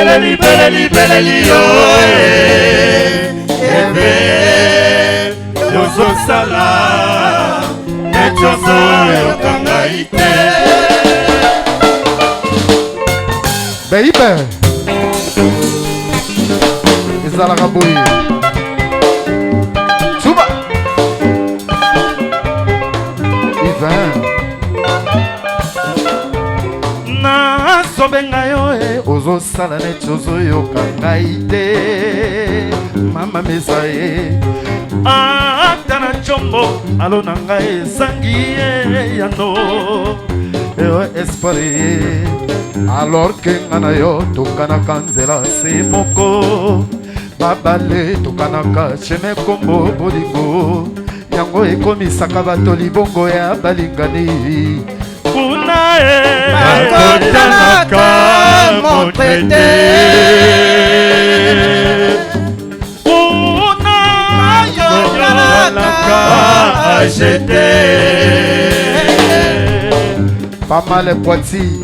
beleli yo ebe yozo sala mechozo yokanga ite baby ezala kaboyi Chuba Ivan na sobenga yo ozo sala ne chozo yokanga ite mama mesaye atana chombo alo nanga esangi yano eo espari alors que ngana yo tokana kanzela se moko babale tokana ka cheme kombo bolingo yango ekomisaka bato libongo ya balingani kuna bakotanaka motrete pas mal les Poitiers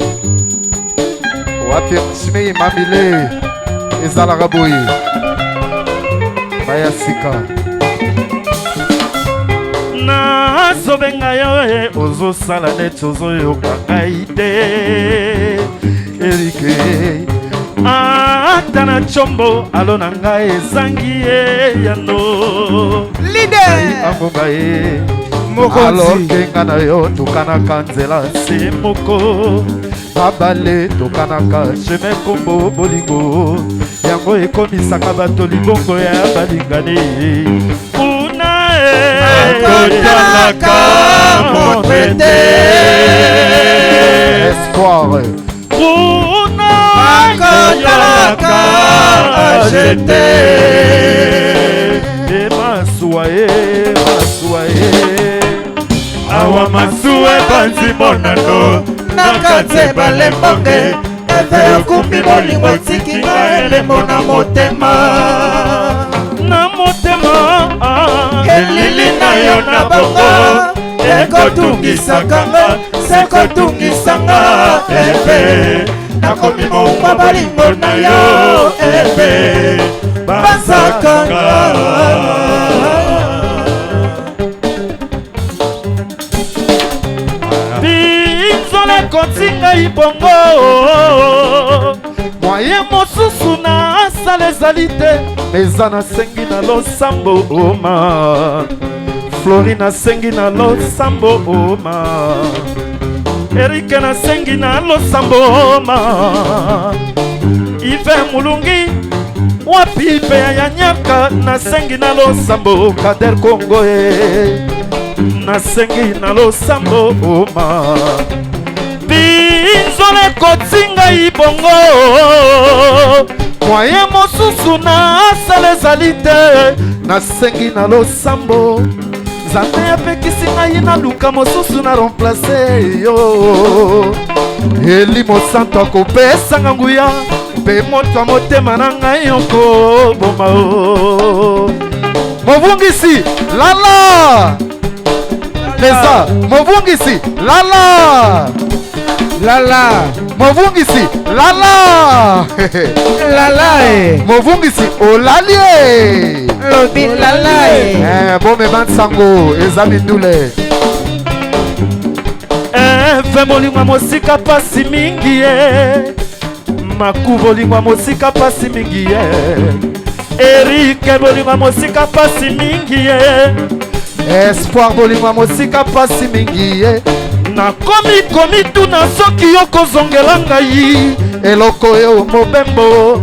wapi simei mamile ezala raboyi baya sika na sobenga yo ozo sala net ozo yokanga ite erike atana chombo alo nanga ezangi yano leader amonga alors que ngana yo tokana kanzela se moko babale tokana ka cheme kombo bolingo yango ekomisaka bato libongo ya balingani kuna kotanaka motrete espoir kuna kotanaka ajete emasuaye masuaye awa masuwe banzi monano nakate balembonge ete yokumbi bolingo tikinga elembo na motema elili na yo na bongo ekotungisakanga sekotungisanga epe nakomi mouma balingo na yo epe basakanga kotinga ibongo moye mosusu na asala ezali te eza nasengi na losambo oma Flori nasengi na losambo oma Erike nasengi na losambo oma Ive mulungi wapi pe ya nyaka nasengi na losambo Kader Kongo nasengi na losambo oma Binzole kotinga ibongo Mwaye mosusu na asale ezali te nasengi na losambo Zane apekisi ngai na luka mosusu na remplace yo Eli mosanto akopesanga nguya Mpe moto motema na ngai yoko boma o Movungisi lala Neza movungisi lala Lala Movungisi Lala Lala Movungisi Olalie Lobi Lala Bome Mansango Ezami Ndule Molingwa mosika pasi mingi Maku bolingwa mosika pasi mingi Erike bolingwa mosika pasi mingi Espoir bolingwa mosika pasi mingi Nakomi tuna soki yoko zongela ngai eloko yo mobembo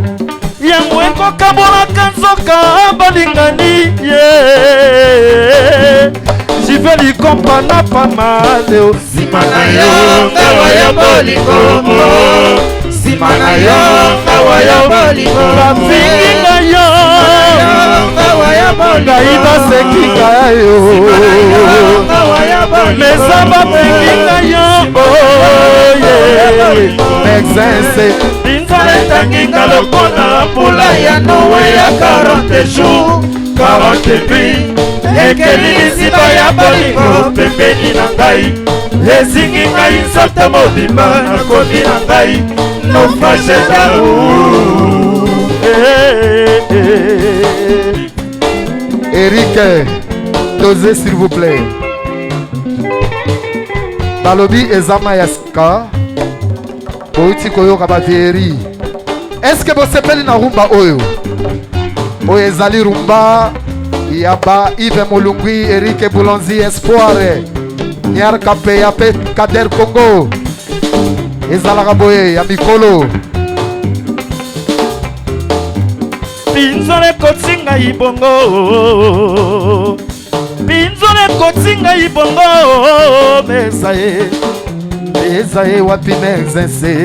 yango ekokabolaka nzoka balingani jiveli kompana pamaleo sima na yo ngawa ya bolingo sima na yo ngawa ya bolingo bafingi na yo ngawa ya bolingo ngai basekinga yo meza bapenginga yo exense binzale tanginga lokola pula ya nowe ya 40 jours 40 nuits ekelilisi baya bolingo pembeni na ngai ezingi ngai nzoto mobimba nakomi na ngai naufrage d'amour. Eric, dosez s'il vous plaît. Balobi ezama yaska boiti koyoka bavieri. Est-ce que vous sepeli na rumba oyo? Oyo ezali rumba yaba Yves Molungui, Eric Boulonzi, Espoir Niar Kape Yape Kader Congo ezalaka boye ya mikolo. Pinzole kotinga ibongo, pinzole kotinga ibongo, mesaye wapi mezense.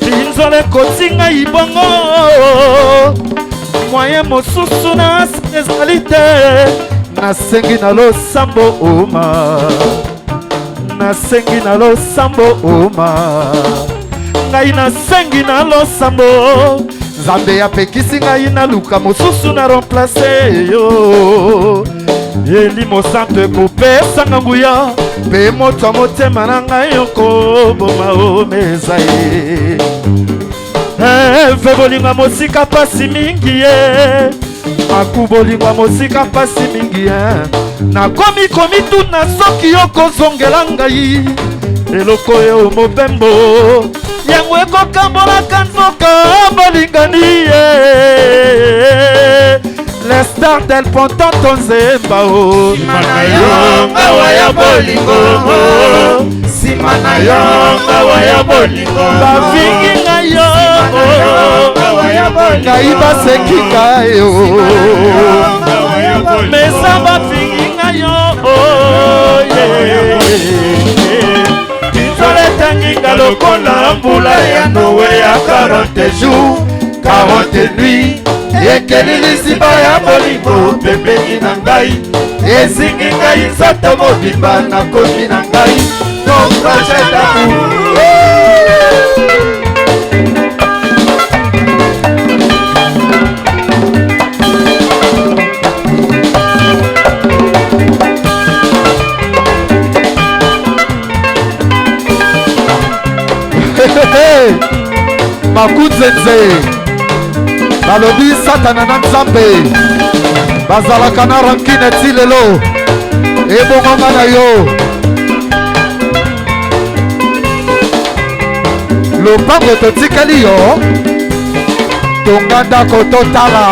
Pinzole kotinga ibongo, moyen mosusu na ezalite, nasengi na lo sambo oma, nasengi na lo sambo oma, ngai nasengi na lo sambo. Nzambe apekisi ngai na luka mosusu na remplace yo. Elimo santo ekopesanga nguya mpe moto ya motema na ngai okoboma omeza ye. Ve bolingo mosika pasi mingi ye, maku bolingo mosika pasi mingi ye. Nakomi komituna soki okozongela ngai eloko yo mobembo yango ekokambolaka nzoka bolingani ye. Les stars del ponton tonzemba o simana yo ngawa ya bolingo, simana yo ngawa ya bolingo, bavingi nga yo ngai basekika yo mesa bavingi nga yo Tanginga lokola mbula ya Noe ya 40 jours 40 nuits ekelilisi baya bolingo pembeni na ngai ezingi ngai nzoto mobimba nakomi na ngai naufrage d'amour. makunzenze balobi satana na nzambe bazalaka na rankine ti lelo ebongonga na yo. lopango totikeli yo tonga ndako totala.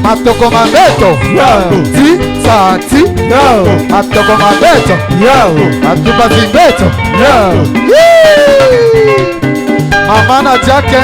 Matoko mabeto ti sati matoko mabeto matuba zimbeto mama na jake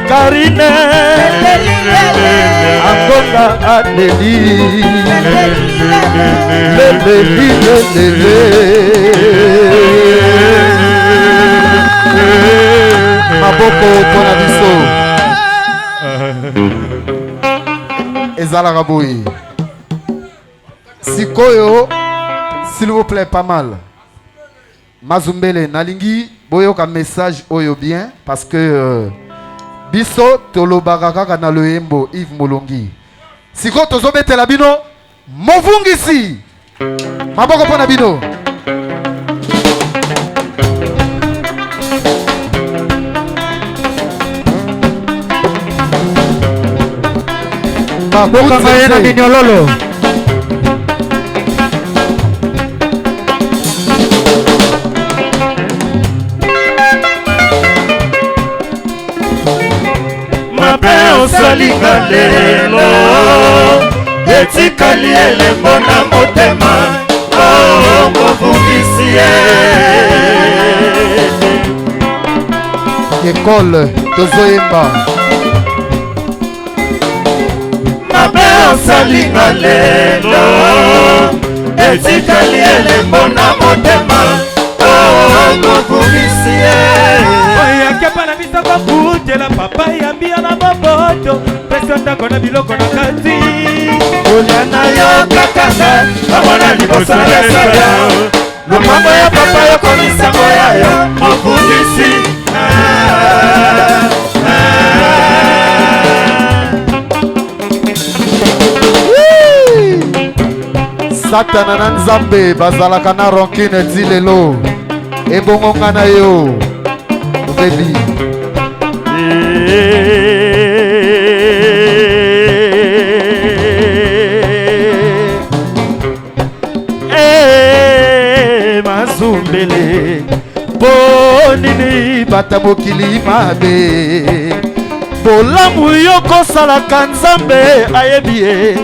Karine Angonga Adeli maboko pona biso ezalaka boye sikoyo s'il vous plaît pas mal Mazumbele nalingi boyoka message oyo bien parce que biso tolobaka kaka na loyembo Yves Molongi. Siko tozobetela bino movungisi. Maboko pona bino. Maboko na minyololo. Osalinga lelo etikali elembo na motema mofungisi École tozoyemba mabe osalinga lelo etikali elembo na motema mofungisi oyakepana bisoko butela papa yambia na boboto peso ndako na biloko na kati onyana yo kakanga amona liboso ya saya lopango ya papa yokomisango yayo mofungisi Satana na Nzambe bazalaka na rancune ti lelo ebongonga na yo Veli Mazumbele bonini bata mokili mabe bolamu yokosalaka Nzambe ayebi ye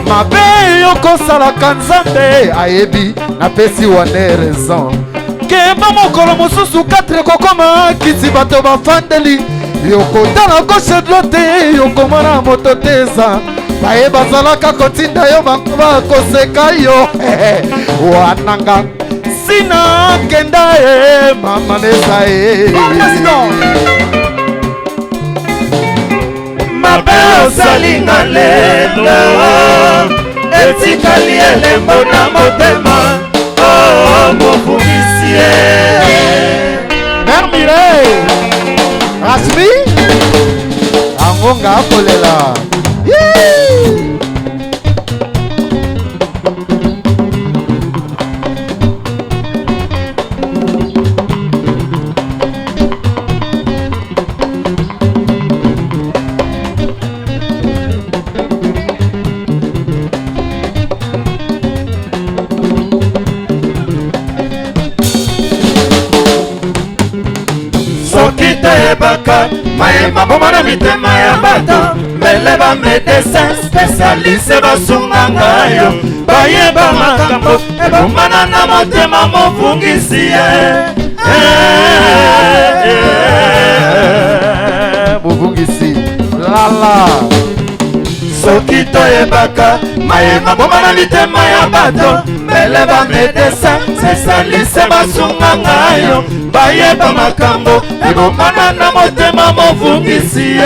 mabe yokosalaka Nzambe ayebi napesi wane raison keba mokolo mosusu 4 kokoma kiti bato bafandeli yokotala gauche droite yokomona moto teza baye bazalaka kotinda yo bakoseka yo wananga sina kenda ye mama neza ye mabe osalinga lelo etikali elembo na motema mofungisi Mermire Rasmi Angonga akolela Baka mayema bomona mitema ya bato mbele ba médecin spécialiste basunganga yo bayeba makambo ebomana na motema mofungisi mofungisi lala soki toyebaka mayema bomana mitema ya bato mbele ba médecin spécialiste basunganga yo bayeba makambo ebomana na motema mofungisi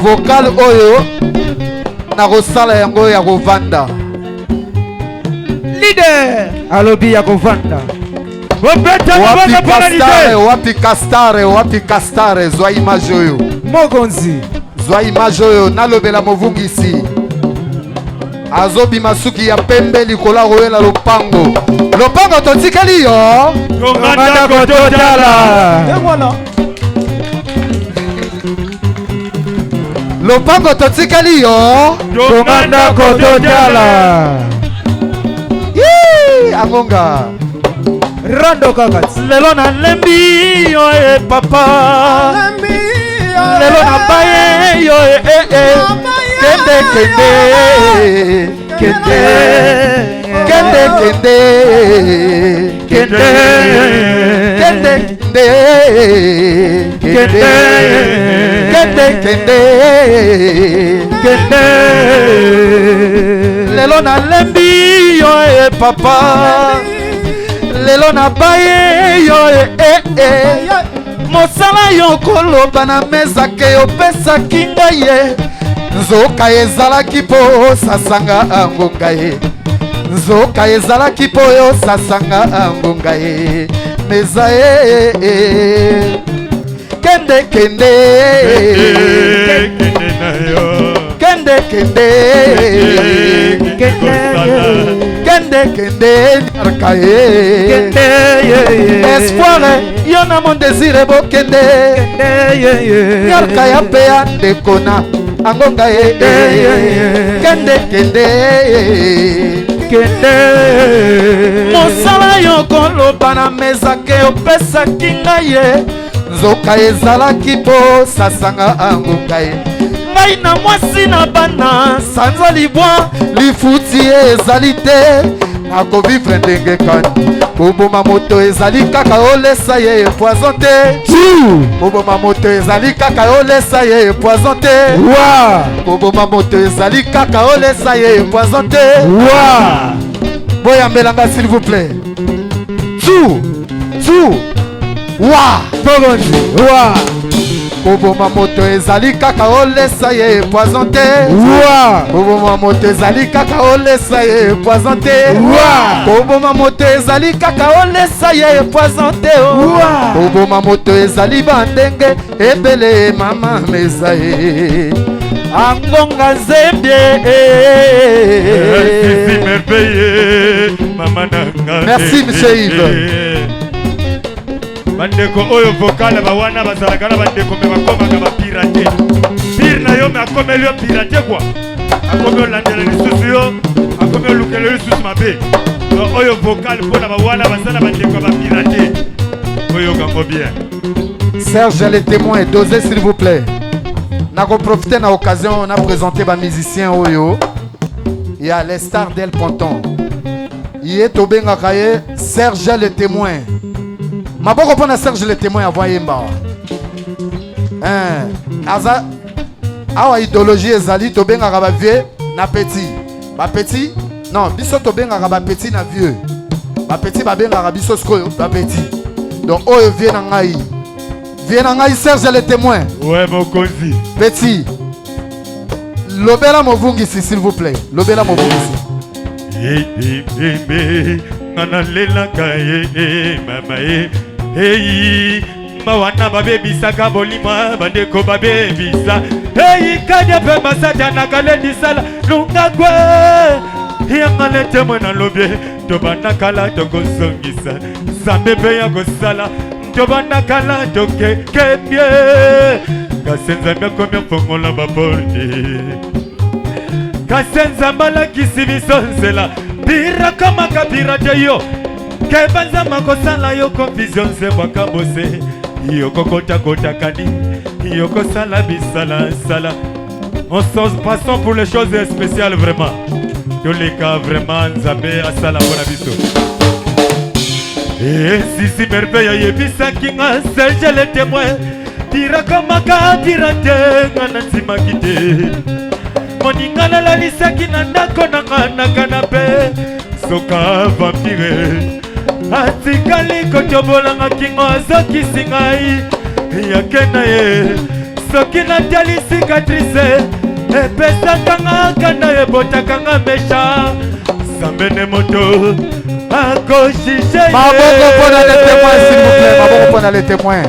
vocal oyo nakosala yango ya kovanda leader alobi ya kovanda wapi kastare zwa image oyo mokonzi zwa image oyo nalobela movungisi azobima suki ya pembe likolo akoyela lopango totikeli yo tonganda kototala lopango totikeli yo tonganda kototala angonga rando kaka lelo nalembi yo papa lelo nabaye yo kende lelo nalembi yo papa lelo nabaye yo mosala yo koloba na mesa ke opesaki ngai ye nzoka ezalaki po sasanga ngonga ye nzoka ezalaki po yo sasanga ngonga ye meza ye kende kende kende na yo kende kende kende kende nyarka ye espoir yo na mon désir bokende nyarka ya pe ya ndeko na angonga ye kende kende kende mosala yo koloba na meza ke opesaki ngai ye nzoka ezalaki po sasanga angonga ye ngai na mwasi na bana sanza libwa lifuti ezali te nakovivre ndenge kani koboma moto ezali kaka olesa ye poison te koboma moto ezali kaka olesa ye poison te koboma moto ezali kaka olesa ye poison te boyambelanga s'il vous plaît koboma moto ezali kaka olesa ye poison te koboma moto ezali kaka olesa ye poison te koboma moto ezali kaka olesa ye poison te koboma moto ezali bandenge ebele mama meza ye angonga zembie merci monsieur Yves. bandeko oyo vokala bawana bazalaka na bandeko me bakomaka bapirate pire na yo me akomeli yo pirate kwa akomi olandela lisusu yo akomi olukela lisusu mabe oyo vokale mpona bawana bazala bandeko bapirate oyo kango bien. Serge les témoins, dosez s'il vous plaît. Nako profiter na occasion on a présenté ba musicien oyo. Il y a les stars d'El Ponton. Il est au Bengakaye Serge les témoins. Maboko pona Serge les témoins avant yemba. Aza awa idéologie ezali to bengaka ba vieux na petit. Ba petit non, biso to bengaka ba petit na vieux. Ba petit ba bengaka biso skoyo ba petit. Donc oyo vieux na ngai. Vieux na ngai Serge les témoins. Ouais mon kozi. Petit. Lobela movungisi s'il vous plaît. Lobela movungisi. Nana lela kaye mama hey mawana babebisa kabolima bandeko babebisa hey kanya pe masata nakale disala lunga kwe yangale temwe na lobye tobanda kala tokosongisa sambe pe ya kosala tobanda kala toke kebye kasenza mekomya fongola baporte kasenza malakisi bisonsela pira kama kapirate yo kebanza makosala yo confusion se wakabose yo kokota kota kani yo kosala bisala sala on se passons pour les choses spéciales vraiment tous les cas vraiment nzambe asala pour biso et si merveille yebisa kinga Serge les témoins pira kama kapirate ngana simakite moningana la lisaki na ndako na kanape soka vampire atikali kotobolanga kingo azokisi ngai yakena ye soki natali cicatrice epesakanga kanda ebotakanga mesha sambene moto akoshishe maboko pona les témoins s'il vous plaît, maboko pona les témoins.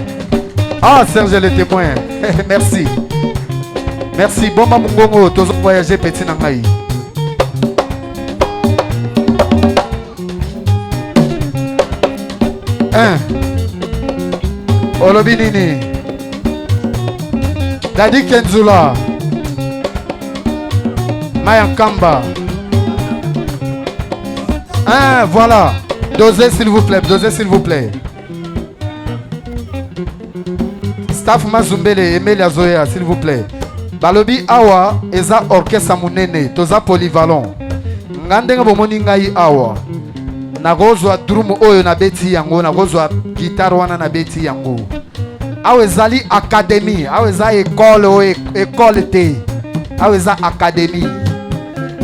Ah Serge les témoins. Merci. Merci, Bomba Mungongo, tous voyager petit nangai. Olobinini. Dadi Kenzula. Mayankamba. Voilà. Dosez s'il vous plaît, dosez s'il vous plaît. Staff Mazumbele, Emelia Zoya, s'il vous plaît. Balobi awa eza orchestre munene toza polyvalent ngandenga bomoni ngai awa nakozwa drum oyo na beti yango nakozwa guitare wana na beti yango awa ezali académie awa eza école o école te awa eza académie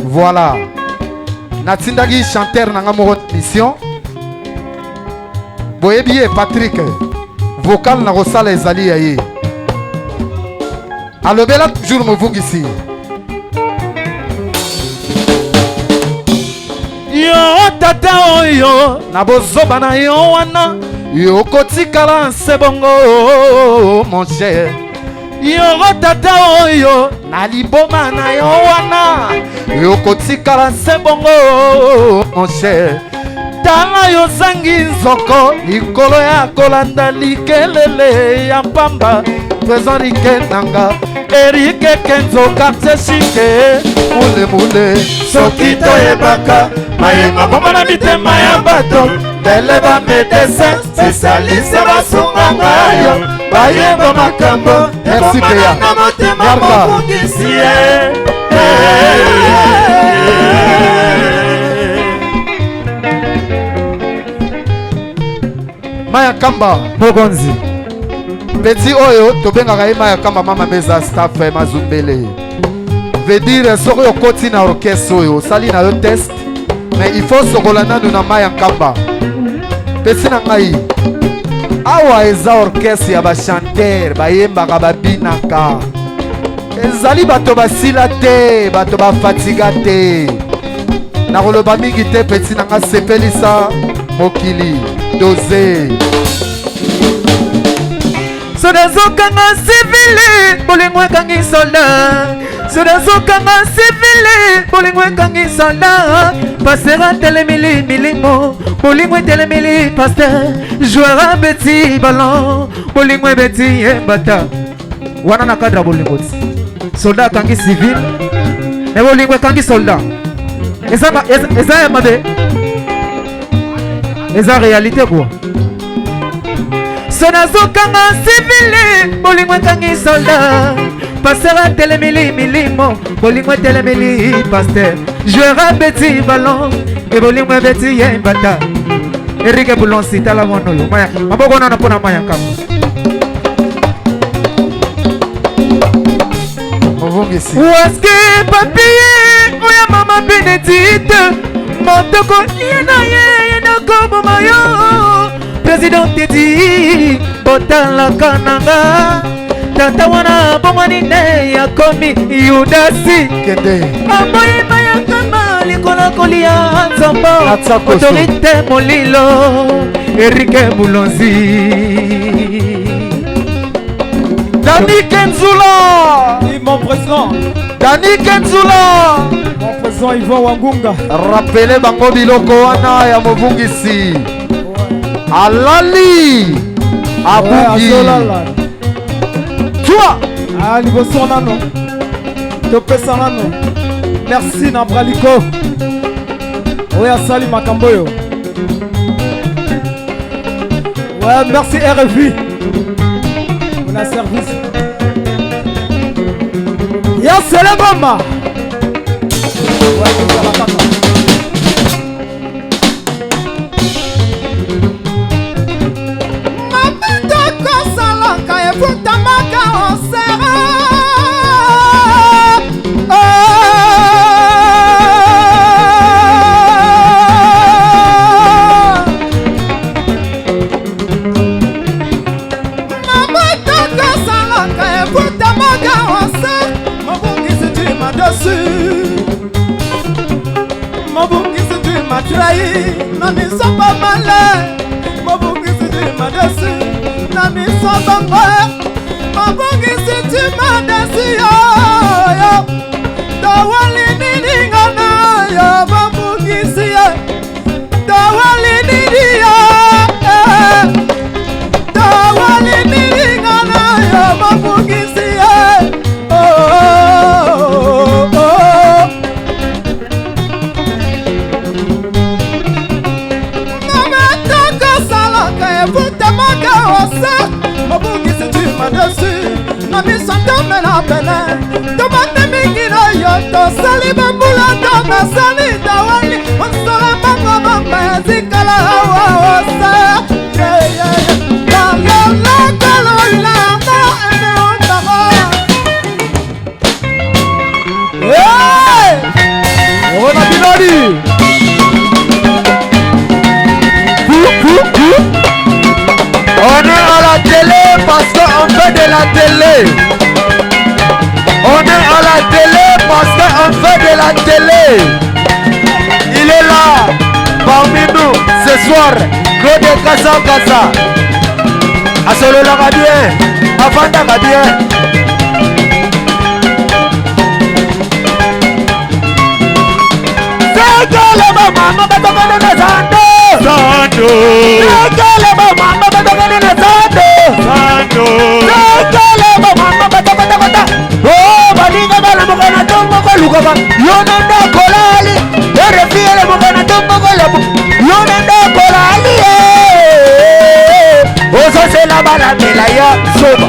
voilà natindaki chanteur nanga moko mission boyebi ye Patrick vocal na kosala ezali ya ye alobela toujours movungisi tata oyo na bozoba na yo wana yokotikala nse bongo mon cher. Yo tata oyo na liboma na yo wana yokotikala nse bongo mon cher. Tala yo zangi nzoko likolo ya kolanda likelele ya pamba présent rikenanga Erike Kenzo quartier chic mule mule soki toyebaka mayema moma na mitema ya bato bele ba médecin spécialiste basunganga yo bayeba makambo ekomana na motema mokundisi Maya Kamba Mogonzi Petit oyo tobengaka ye Maya Kamba mama meza staff mazumbele veut dire soki okoti na orchestre oyo osali na yo test mais il faut sokola nanu na Maya Kamba pesi na ngai awa eza orchestre ya bachanteur bayembaka babinaka ezali bato basila te bato bafatiga te nakoloba mingi te peti na nga sepelisa mokili dosé sodazokanga civile bolingo ekangi soldat sodazokanga civile bolingo ekangi soldat pasera telemili milimo bolingo telemili pasteur joueur abeti ballon bolingo ebeti yembata wana na cadre bolingo soldat ekangi civile me bolingo ekangi soldat eza ya mabe eza réalité quoi. Sonazokanga civile bolingo ekangi soldat pasera telemili milimo bolingo telemili pasteur joueur abeti ballon e bolingo ebeti yembata Erike Bulonsi tala monolo maya maboko nana pona Maya Kamba ovongisi waske papier oya mama Benedite motoko yena yena kobo mayo président Titi botalaka nanga tata wana bomwani ne yakomi Yudasi kende amoyi Maya Kamba likola kolia nzombo autorité molilo Erike Bulonzi Dani Kenzula Mon président Dani Kenzula Mon président Yvan Wangunga rappele bango biloko wana ya movungisi alali abungi toi liboso nano topesa nano merci na braliko oyo asali makambo oyo ouais merci RFI pour la service ya selebama na miso pas malin mabongisi tu madasi na miso bango mabongisi tu madasi yo dawali nini ngana yo mabongisi dawali nini yo dawali nini ngana yo mabongisi na misanto mena pene tomate mingi na yo tosali bambula tomasali dawali osala mama mama zikala awa osa la kalola na ene ondaba ona binori on est à la télé parce qu'on fait de la télé. On est à la télé parce qu'on fait de la télé. Il est là, bonsoir. Claude Kasa. Asololaka bien. Afandaka bien. Sekele mama batokana na Sando. Sekele mama batokana na Sando. Sekele mama batokana. Oh balinga bala mokana tombo ko lukaba. Yonanda kolali. Erefiele mokana tombo ko lebu. Yonanda kolali. Oso se la bala melaya soba.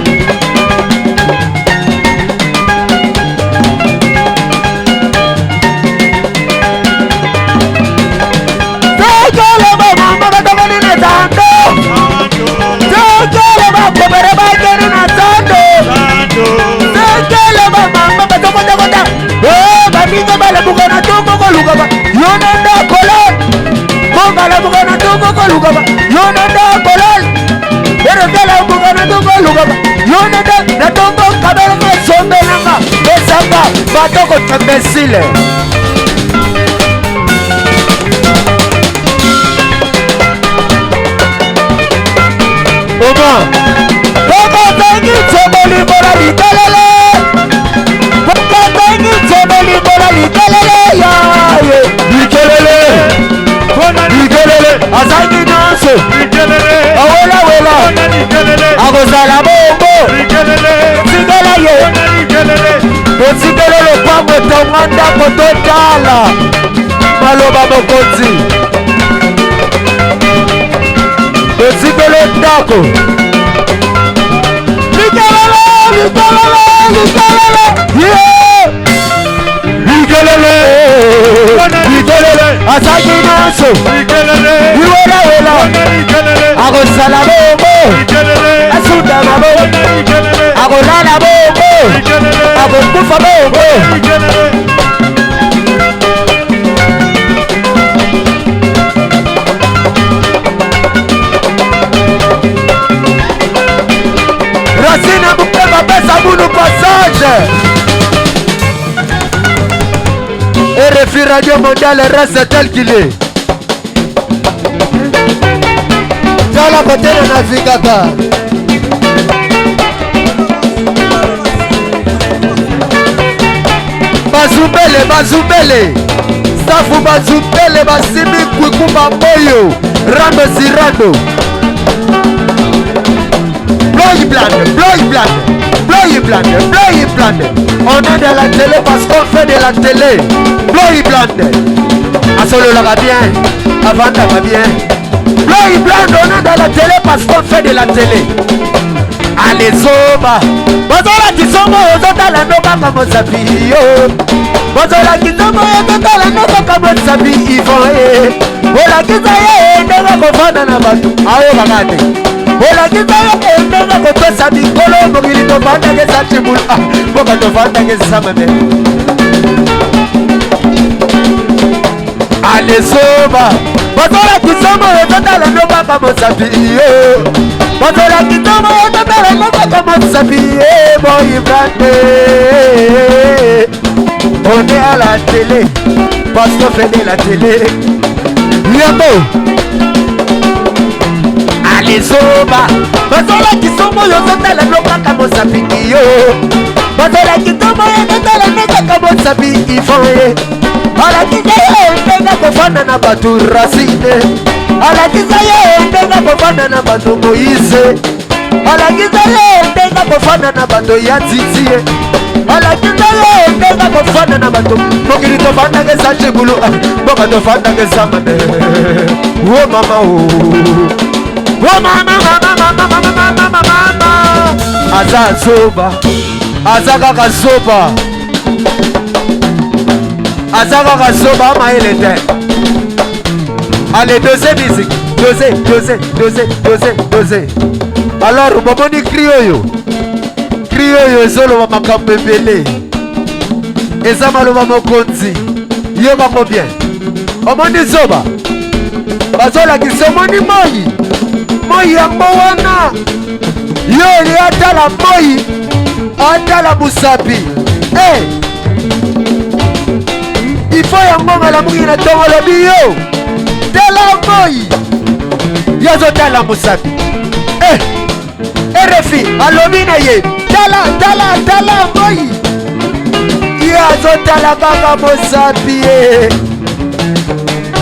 Batoko imbécile. Oma Boko tengi toboli bora likelele. Boko tengi toboli bora likelele. Ya ye likelele. Likelele azangi nanso. Likelele awela wela. Agozala bombo. Likelele sigala ye. Likelele osikele lopango tonganda kototala maloba mokonzi osikele ndako likelele asaki nanso iwelawela akosala bombo asundana bombo akolala bombo akokufa bombo Racine Mukeba pesa bunu passage. RFI Radio Mondiale reste tel qu'il est. Dans la côté de Navigata. Bazubele Stafu bazubele basimi kukumba moyo Rando sirando Bloy blande On est de la télé parce qu'on fait de la télé Bloy blande Asolo la bien Avanda va bien Bloy blande on est de la télé parce qu'on fait de la télé Allez zoba Bozola kisomo ozotala noka kamo sabiyo Bozola kisomo ozotala noka kamo sabi Ivon Bola kiza ye ndenga kofana na batu Ayo bagate Bola kiza ye ndenga kofesa mikolo Mokili tofanda kesa chimulu Boka tofanda kesa mame Allez zoba Bozola kisomo ozotala noka kamo sabiyo Bozola kisomo ozotala noka kamo sabiyo Boy brande On est à la télé parce qu'on fait de la télé Yambo Allez zoba Bozola kisomo ozotala noka kamo sabiyo Bozola kisomo ozotala noka kamo sabiyo Alakiza ye ndenga kofana na batu Racine Alakiza ye ndenga kofana na batu Moïse Alakiza ye ndenga kofana na batu Yatitie Alakiza ye ndenga kofana na batu Mokili tofanda kesa chibulu Moka tofanda kesa mame Oh mama oh mama Aza zoba Aza kaka zoba Azaka Kasoba Maëlete. Allez, dosez musique. Dosez. Alors, au moment du crioyo, zolo makambe belé. Ezama lo mamokonzi. Yo bako bien. Au moment du zoba. Bazola ki somoni moi. Moi yango wana. Yo ni atala moi. Atala musabi. Eh. Il faut y avoir la mouille de ton lobby. Tela moi. yazotala mosapi RFI alobi na ye tala moi yazotala kaka mosapi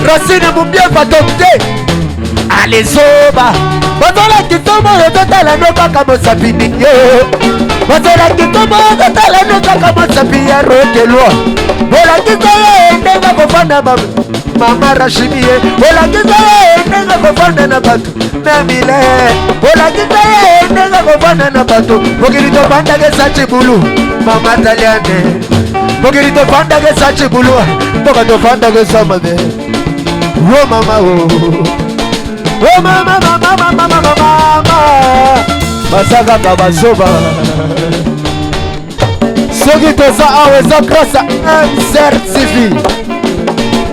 Racine Mumbia badopte alezoba bazola kitomo yozotala no kaka mosapi ninyo bazola kitomo yozotala no kaka mosapi ya rotelwa bolakisa ye ndenga kofanda mama Rashidi ye bolakisa ye ndenga kofanda na bato na mile bolakisa ye ndenga kofanda na bato bokili tofanda ke sachi bulu mama Taliane bokili tofanda ke sachi bulu boka tofanda ke samade oh mama oh mama basaka kabazoba soki toza awa eza grâce à MCR TV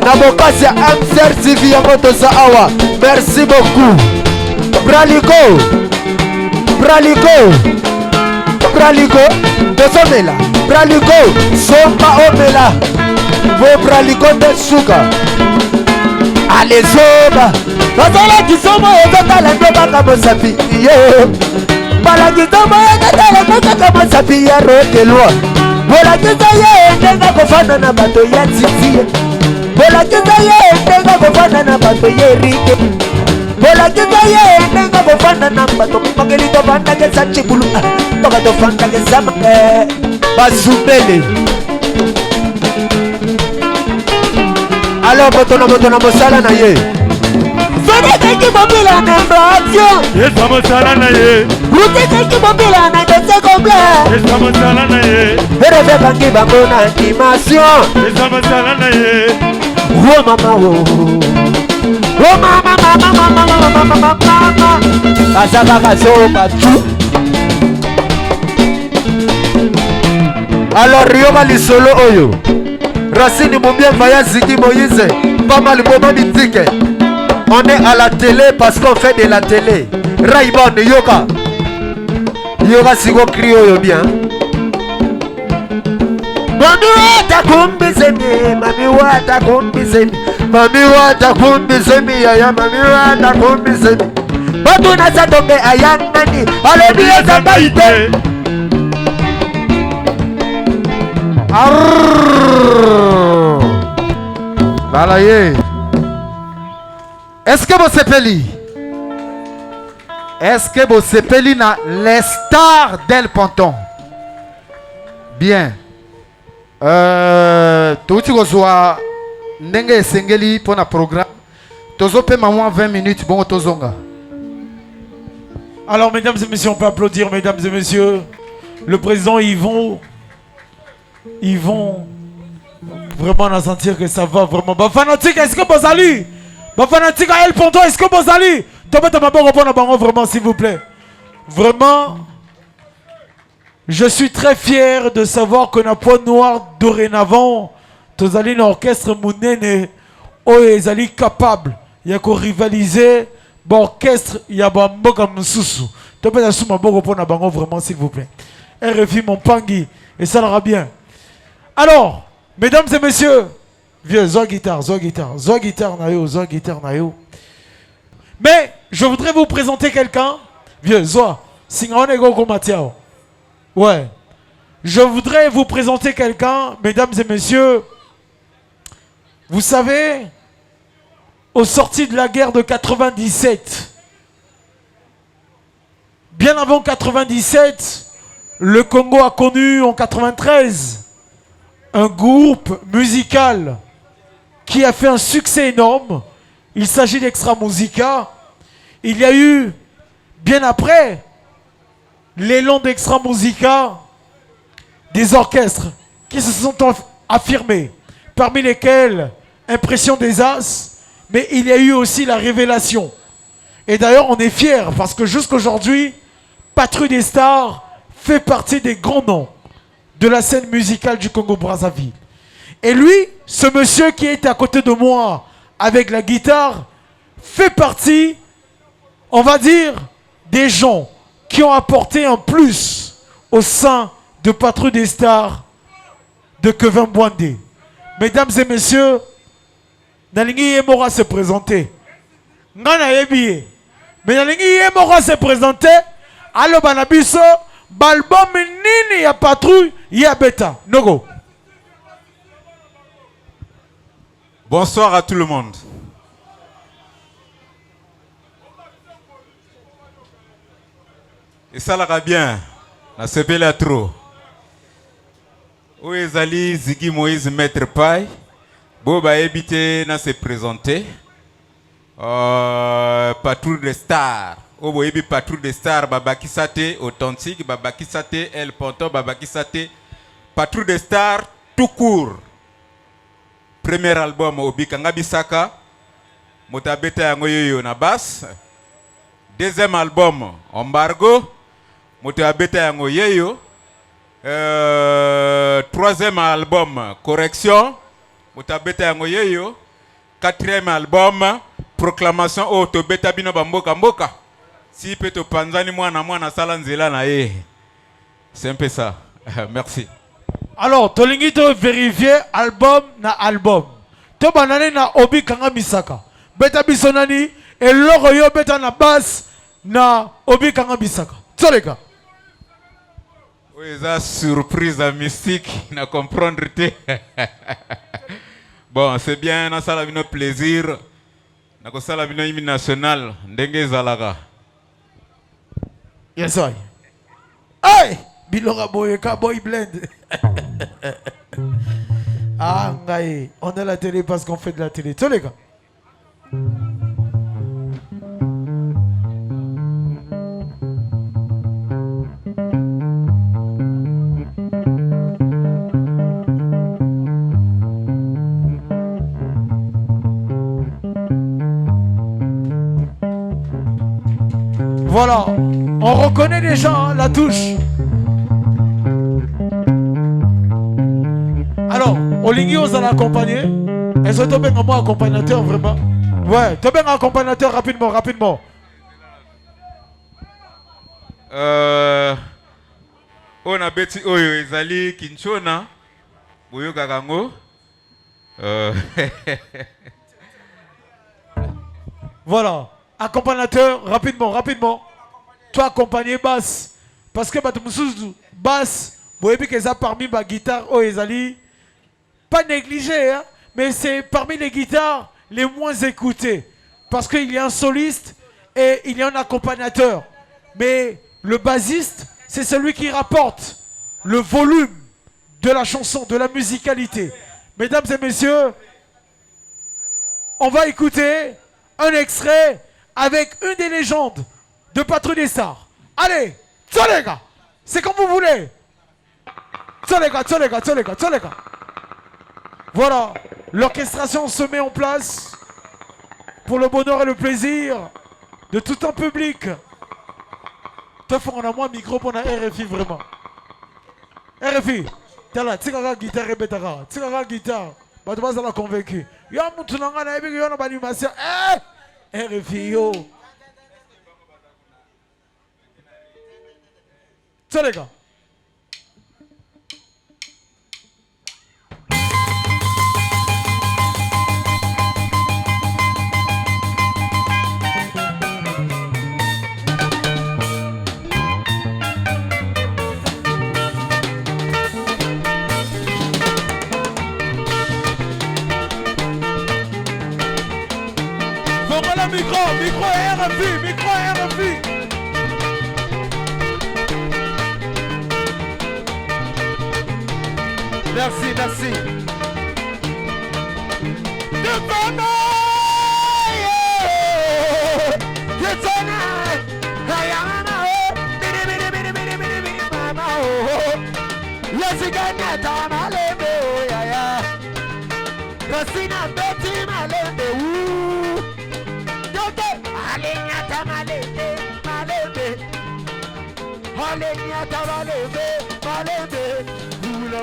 na bokasi ya MCR TV yango toza awa merci beaucoup Braliko tozomela Braliko somba omela vo Braliko nde suka alezoba bazolaki somo ezotala nde baka mosapi ye balaki somo ezotala nde kaka mosapi ya rotelwa bolakisa ye ndenga kofanda na bato ya titi bolakisa ye ndenga kofanda na bato ya rike bolakisa ye ndenga kofanda na bato mokeli tofanda ke sachibulu toka tofanda ke sama basumele alors moto na mosala na ye Zodeki mobile na radio Esa mosala na ye Zodeki mobile na dossier complet Esa mosala na ye Ereve bangi bango na animation Esa mosala na ye Oh mama oh mama Asaka kazoka tu Alors Rioba lisolo oyo Racine Mumbia Vaya Ziki Moïse pas mal moment mythique. On est à la télé parce qu'on fait de la télé. Raibon Yoka Yoka Sigo Crio bien. Mami wata kumbizemi, mami wata kumbizemi, mami wata kumbizemi, ya mami wata kumbizemi. Batu na satombe ayangani, alebi ya zambaite. Balaye. Est-ce que vous sepeli? Est-ce que vous sepeli na les stars d'El Ponton? Bien. Touti kozwa ndenge esengeli pour na programme. Tozo pe moins 20 minutes bon tozonga. Alors mesdames et messieurs, on peut applaudir mesdames et messieurs. Le président ils vont vraiment sentir que ça va vraiment. Bah fanatique, est-ce que vous allez? Bah fanatique à El Ponton, est-ce que vous allez? Vraiment s'il vous plaît. Vraiment. Je suis très fier de savoir que na Point Noir dorénavant, tous allez l'orchestre Mounene, est capable, il y a qu'on rivaliser, l'orchestre, il y a Mboka Msusu. Tu peux assumer Mboka pour na bango vraiment s'il vous plaît. RFI mon pangui et ça ira bien. Alors, mesdames et messieurs, vieux zo guitare nayo. Mais je voudrais vous présenter quelqu'un, vieux zo, singone go matiao. Ouais, je voudrais vous présenter quelqu'un, mesdames et messieurs. Vous savez, aux sorties de la guerre de 97, bien avant 97, le Congo a connu en 93 un groupe musical qui a fait un succès énorme. Il s'agit d'Extra Musica. Il y a eu, bien après, l'élan d'Extra Musica, des orchestres qui se sont affirmés, parmi lesquels Impression des As, mais il y a eu aussi la Révélation. Et d'ailleurs, on est fiers parce que jusqu'aujourd'hui, Patrouille des Stars fait partie des grands noms de la scène musicale du Congo-Brazzaville. Et lui, ce monsieur qui est à côté de moi avec la guitare, fait partie, on va dire, des gens qui ont apporté un plus au sein de Patrouille des Stars de Kevin Bwandé. Mesdames et messieurs, Nalingi Yemora se présenter. Ngana Yebiye, Mais nalingi ye moko se présenter allo banabiso balbum nini ya patrouille ya beta nogo. Bonsoir à tout le monde. Et ça l'a bien, na sepele à trop. Où est Ali Ziggy Moïse Maître Pai? Boba évité na se présenter. Patrouille de stars. Obo ebi patrouille de stars babaki sate authentique babaki sate El Ponto babaki sate patrouille de stars tout court. Premier album obi kanga bisaka motabeta yango yoyo na basse. Deuxième album Embargo motabeta yango yoyo. Troisième album Correction motabeta yango yoyo. Quatrième album Proclamation o to beta bino bamboka mboka. Si peut to panzani mwana sala nzela na ye. C'est un peu ça. Merci. Alors, tolingi to vérifier album na album. To banane na obi kanga misaka. Beta bisonani et loro yo beta na basse na obi kanga misaka. Tsoleka. Oui, ça surprise à mystique na comprendre te. Bon, c'est bien na sala bino plaisir. Na ko sala bino hymne national ndenge zalaka. Yes, I. Hey! Bilora Boyeka Boy Blend. Ah, ngaï. On a la télé parce qu'on fait de la télé. Tous les gars. Voilà, on reconnaît déjà hein, la touche. Alors, Olingi on a accompagné. Est-ce que tu as un accompagnateur vraiment? Ouais, tu as un accompagnateur rapidement. On a beti oyo ezali Kinshona. Boyo kakango. Voilà, accompagnateur rapidement. Toi accompagner basse. Parce que basse, vous voyez que ça parmi ma guitare, oh ezali. Pas négligé, hein, mais c'est parmi les guitares les moins écoutées. Parce qu'il y a un soliste et il y a un accompagnateur. Mais le bassiste, c'est celui qui rapporte le volume de la chanson, de la musicalité. Mesdames et messieurs, on va écouter un extrait avec une des légendes de Patrouille des Stars. Allez, Tsolega, c'est comme vous voulez. Tsolega. Voilà, l'orchestration se met en place pour le bonheur et le plaisir de tout un public. Toi, on a moins micro pour la RFI vraiment. RFI, t'as là, tu as guitare et bétara, tu as guitare, bah tu vas la convaincu. Y'a mon tournant là, il y a une animation. RFI yo. Tiens les gars. Voilà micro RFI. Merci.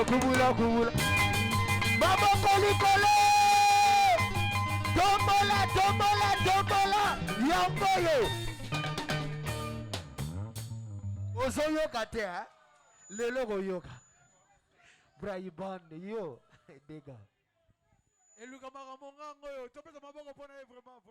Kubula. Baba Kolikole. Tombola. Yamboyo. Ozoyoka te, hein? Lelo goyoka. Braibande yo. Dega. Eluka maramonga ngoyo. Topeza maboko pona vraiment.